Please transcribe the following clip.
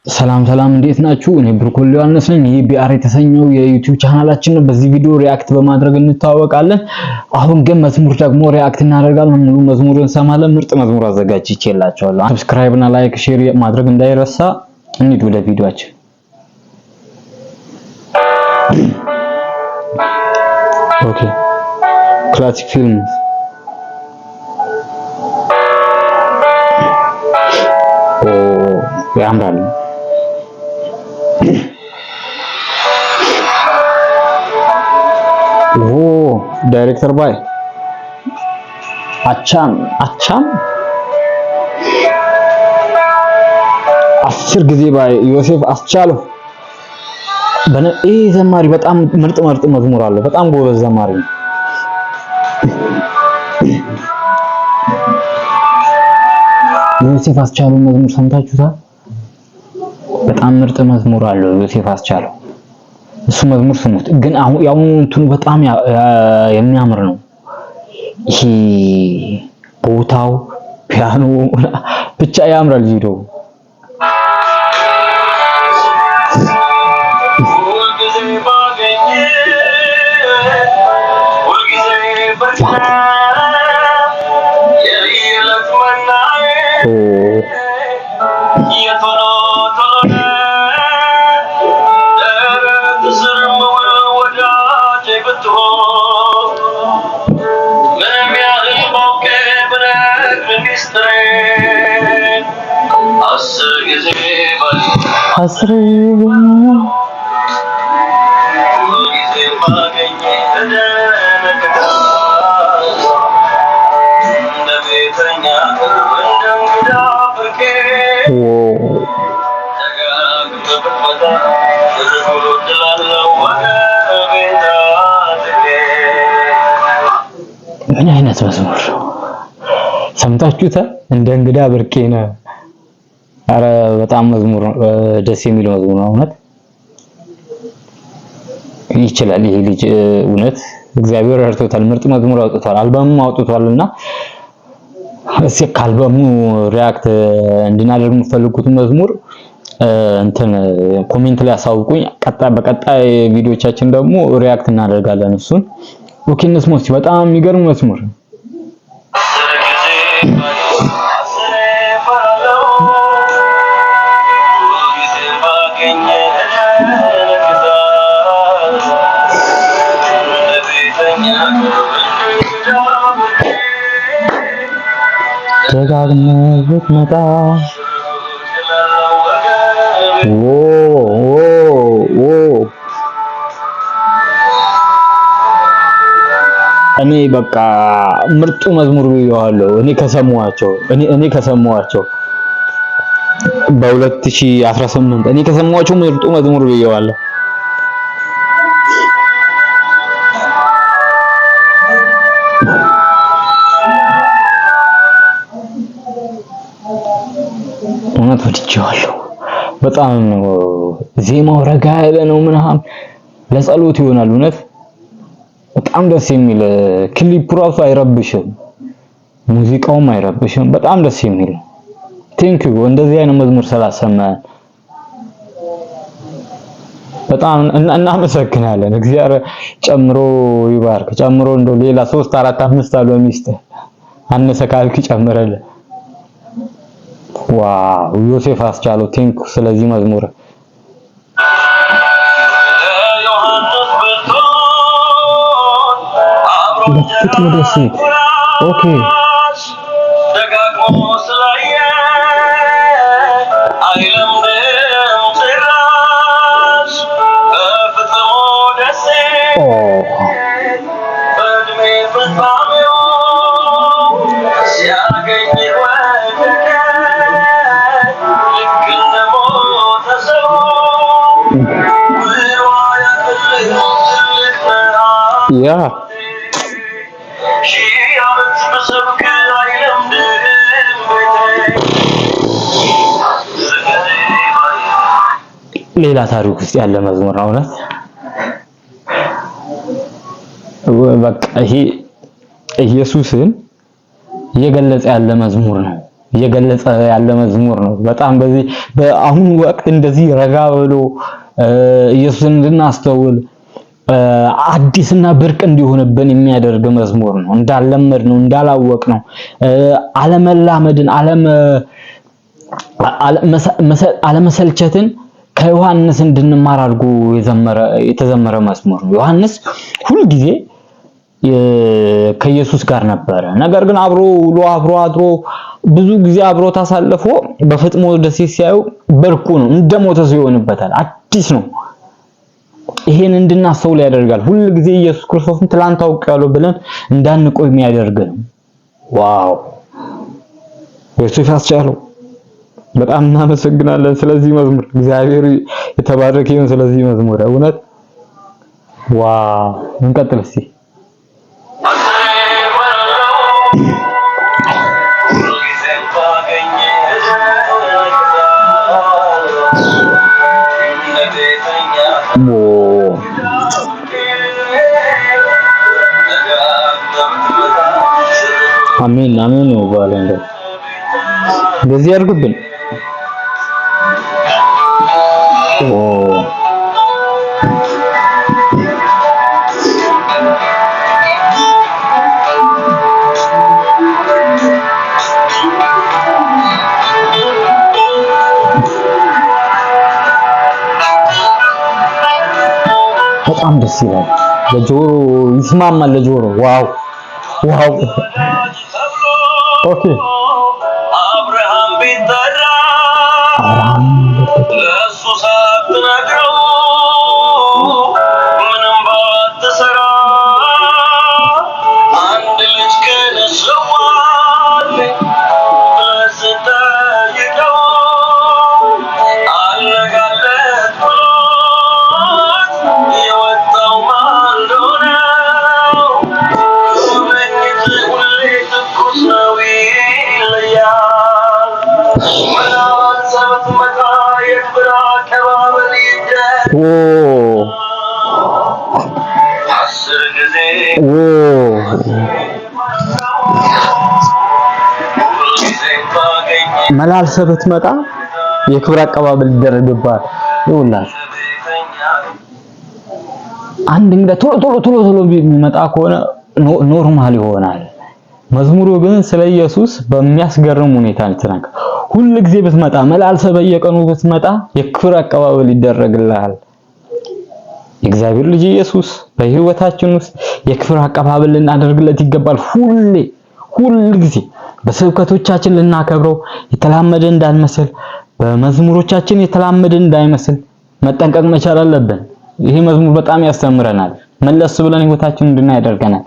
ሰላም እንዴት ናችሁ? እኔ ብሩኮሊ ዮሐንስ ነኝ። ይህ ቢአር የተሰኘው የዩቲዩብ ቻናላችን ነው። በዚህ ቪዲዮ ሪአክት በማድረግ እንተዋወቃለን። አሁን ግን መዝሙር ደግሞ ሪአክት እናደርጋለን። ሙሉ መዝሙሩን እንሰማለን። ምርጥ መዝሙር አዘጋጅቼላችኋለሁ። ሰብስክራይብ እና ላይክ ሼር ማድረግ እንዳይረሳ። እንሂድ ወደ ቪዲዮአችን። ኦኬ ክላሲክ ፊልም ያምራል። ዳይሬክተር ባይ አቻም 10 ጊዜ ባይ ዮሴፍ አስቻለው። ዘማሪ በጣም ምርጥ መዝሙር አለው። በጣም ጎበዝ ዘማሪ ነው። ዮሴፍ አስቻለው መዝሙር ሰምታችሁታል? በጣም ምርጥ መዝሙር አለው ዮሴፍ አስቻለው። እሱ መዝሙር ስሙት። ግን አሁን ያው እንትኑ በጣም የሚያምር ነው። ይሄ ቦታው ፒያኖ ብቻ ያምራል ቪዲዮ። ምን አይነት መዝሙር ሰምታችሁታል? እንደ እንግዳ ብርቄ ነው። አረ በጣም መዝሙር ደስ የሚል መዝሙር ነው። እውነት ይችላል ይሄ ልጅ እውነት እግዚአብሔር ረድቶታል። ምርጥ መዝሙር አውጥቷል። አልበሙም አውጥቷልና እስኪ ከአልበሙ ሪአክት እንድናደርግ የምትፈልጉት መዝሙር እንትን ኮሜንት ላይ አሳውቁኝ። በቀጣይ ቪዲዮቻችን ደግሞ ሪአክት እናደርጋለን እሱን። ኦኬ እንስማው እስኪ። በጣም የሚገርም መዝሙር ደጋግመህ ብትመጣ እኔ በቃ ምርጡ መዝሙር ብየዋለሁ። እኔ ከሰማኋቸው በ2018 እኔ ከሰማኋቸው ምርጡ መዝሙር ብየዋለሁ። እውነት ወድጄዋለሁ በጣም ነው። ዜማው ረጋ ያለ ነው ምናምን ለጸሎት ይሆናል። እውነት በጣም ደስ የሚል ክሊፑ ራሱ አይረብሽም፣ ሙዚቃውም አይረብሽም። በጣም ደስ የሚል ቴንክ ዩ እንደዚህ አይነት መዝሙር ስላሰማን በጣም እናመሰግናለን። እግዚአብሔር ጨምሮ ይባርክ። ጨምሮ እንደው ሌላ 3 4 5 አልበም ይስጥህ። አነሰ ካልክ ጨምረልህ። ዋው ዮሴፍ አስቻለው ቴንክ ስለዚህ መዝሙር። በፍቅር ደሴት ኦኬ ያ ሌላ ታሪክ ውስጥ ያለ መዝሙር ነው። እውነት በቃ ይሄ ኢየሱስን እየገለጸ ያለ መዝሙር ነው። እየገለጸ ያለ መዝሙር ነው። በጣም በአሁኑ ወቅት እንደዚህ ረጋ ብሎ ኢየሱስን እንድናስተውል አዲስና ብርቅ እንዲሆንብን የሚያደርግ መዝሙር ነው። እንዳለመድ ነው እንዳላወቅ ነው አለመላመድን አለመሰልቸትን ከዮሐንስ እንድንማር አድርጎ የተዘመረ መዝሙር ነው። ዮሐንስ ሁሉ ጊዜ ከኢየሱስ ጋር ነበረ። ነገር ግን አብሮ ውሎ አብሮ አድሮ ብዙ ጊዜ አብሮ ታሳልፎ በፍጥሞ ደሴት ሲያዩ በርቁ ነው እንደሞተ ሰው ይሆንበታል። አዲስ ነው። ይሄን እንድናስተውል ያደርጋል። ሁሉ ጊዜ ኢየሱስ ክርስቶስን ትላንት አውቄዋለሁ ብለን እንዳንቆይ የሚያደርግ ነው። ዋው! ኢየሱስ ያስቻለው። በጣም እናመሰግናለን ስለዚህ መዝሙር። እግዚአብሔር የተባረከ ይሁን ስለዚህ መዝሙር። እውነት ዋው! እንቀጥል እስቲ። አሜን አሜን ነው ባለንደ እንደዚህ ያርጉብን። በጣም ደስ ይላል። ለጆሮ ይስማማል። ለጆሮ ዋው ዋው። ኦኬ አብርሃም ቢጠራ ለሱ ሳትነግረው ምንም ባትሰራ አንድ ልጅ ከነሰዋል ለስተይቀው አለጋለት የወጣው ማልዶና መላልሰህ ብትመጣ የክብር አቀባበል ይደረግብሃል። ይውላል አንድ እንግዳ ቶሎ የሚመጣ ከሆነ ኖርማል ይሆናል። መዝሙሩ ግን ስለ ኢየሱስ በሚያስገርም ሁኔታ እንተናገ ሁሉ ጊዜ ብትመጣ መላልሰህ በየቀኑ ብትመጣ የክብር አቀባበል ይደረግልሃል። የእግዚአብሔር ልጅ ኢየሱስ በህይወታችን ውስጥ የክብር አቀባበል ልናደርግለት ይገባል። ሁሉ ጊዜ በስብከቶቻችን ልናከብረው የተላመደ እንዳንመስል፣ በመዝሙሮቻችን የተላመደ እንዳይመስል መጠንቀቅ መቻል አለብን። ይሄ መዝሙር በጣም ያስተምረናል። መለስ ብለን ህይወታችንን እንድናይ ያደርገናል።